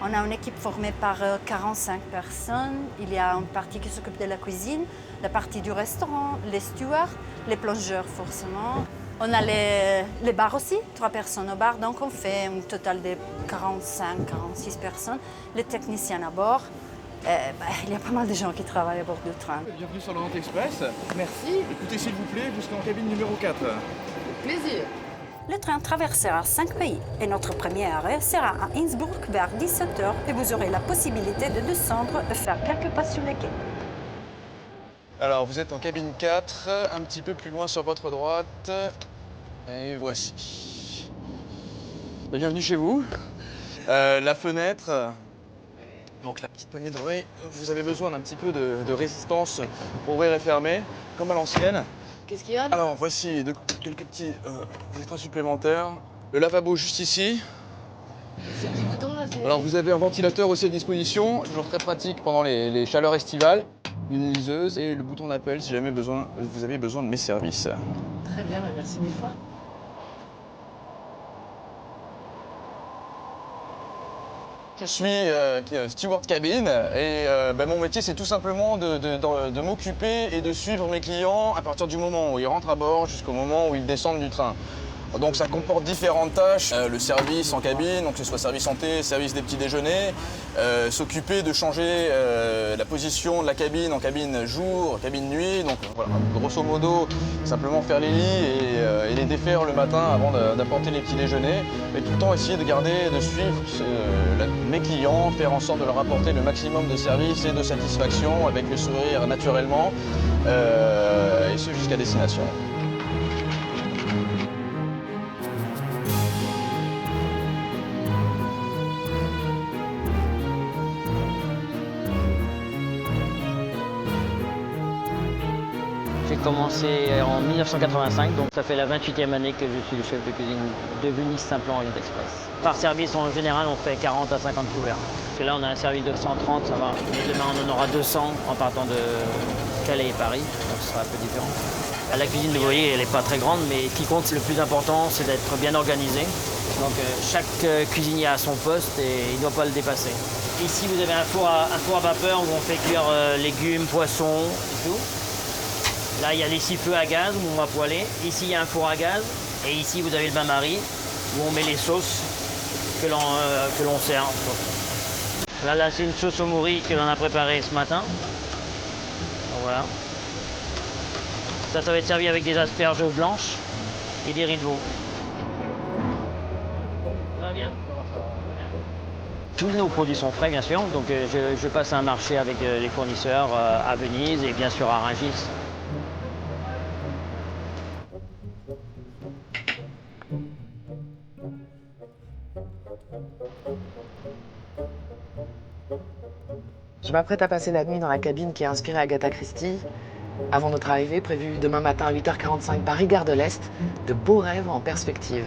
On a une équipe formée par 45 personnes. Il y a une partie qui s'occupe de la cuisine, la partie du restaurant, les stewards, les plongeurs forcément. On a les bars aussi, 3 personnes au bar, donc on fait un total de 45-46 personnes. Les techniciens à bord. Il y a pas mal de gens qui travaillent à bord du train. Bienvenue sur l'Orient Express. Merci. Écoutez s'il vous plaît, vous serez en cabine numéro 4. Plaisir. Le train traversera 5 pays et notre premier arrêt sera à Innsbruck vers 17h et vous aurez la possibilité de descendre et faire quelques pas sur les quais. Alors vous êtes en cabine 4, un petit peu plus loin sur votre droite. Et voici. Bienvenue chez vous. La fenêtre. Donc la petite poignée d'oreille, vous avez besoin d'un petit peu de résistance pour ouvrir et fermer, comme à l'ancienne. Qu'est-ce qu'il y a? Alors voici quelques petits extras supplémentaires. Le lavabo juste ici. Ces petits boutons là, c'est... Alors vous avez un ventilateur aussi à disposition, toujours très pratique pendant les chaleurs estivales. Une liseuse et le bouton d'appel si jamais vous avez besoin de mes services. Très bien, merci mille fois. Je suis steward cabine et mon métier c'est tout simplement de m'occuper et de suivre mes clients à partir du moment où ils rentrent à bord jusqu'au moment où ils descendent du train. Donc ça comporte différentes tâches, le service en cabine, donc que ce soit service santé, service des petits déjeuners, s'occuper de changer la position de la cabine en cabine jour, cabine nuit, donc voilà, grosso modo, simplement faire les lits et les défaire le matin avant d'apporter les petits déjeuners, mais tout le temps essayer de garder, de suivre mes clients, faire en sorte de leur apporter le maximum de service et de satisfaction avec le sourire naturellement, et ce jusqu'à destination. J'ai commencé en 1985, donc ça fait la 28e année que je suis le chef de cuisine de Venise Simplon Orient Express. Par service, en général, on fait 40 à 50 couverts. Parce que là, on a un service de 130, ça va. Mais demain, on en aura 200 en partant de Calais et Paris, donc ce sera un peu différent. La cuisine, vous voyez, elle n'est pas très grande, mais ce qui compte, le plus important, c'est d'être bien organisé. Donc chaque cuisinier a son poste et il ne doit pas le dépasser. Ici, vous avez un four à vapeur où on fait cuire légumes, poissons et tout. Là, il y a les 6 feux à gaz où on va poêler. Ici, il y a un four à gaz. Et ici, vous avez le bain-marie où on met les sauces que l'on sert. Là, c'est une sauce au mouri que l'on a préparée ce matin. Donc, voilà. Ça va être servi avec des asperges blanches et des riz de veau. Ça va bien. Tous nos produits sont frais, bien sûr. Donc, je passe à un marché avec les fournisseurs à Venise et bien sûr à Rungis. Je m'apprête à passer la nuit dans la cabine qui est inspirée Agatha Christie. Avant notre arrivée, prévue demain matin à 8h45 Paris, gare de l'Est, de beaux rêves en perspective.